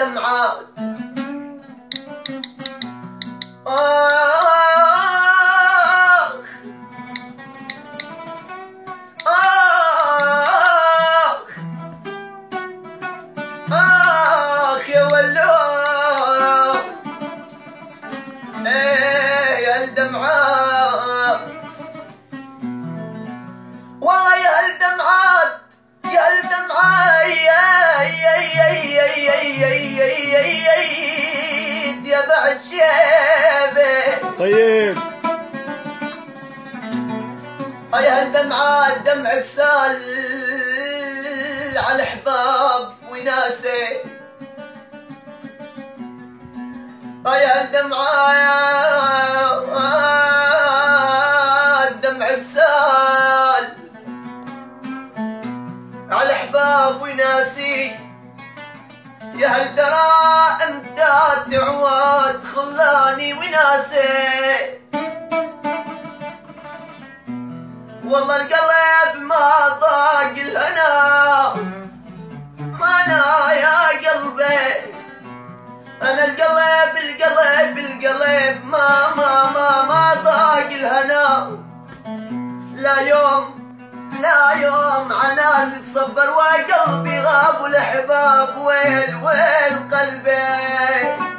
الدمعات يا ولود يا الدمعات والله يا الدمعات يا الدمعات يا بعد شيبه طيب يا الدمعات دمعك سال على احباب وناسه يا الدمعات دمعك سال على احباب وناسي يا هل ترى امداد عواد خلاني وناسي والله القلب ما ضاق الهنا ما انا يا قلبي انا القلب ما ضاق الهنا لا يوم عناس تصبر وقلبي غاب والاحباب ويل قلبي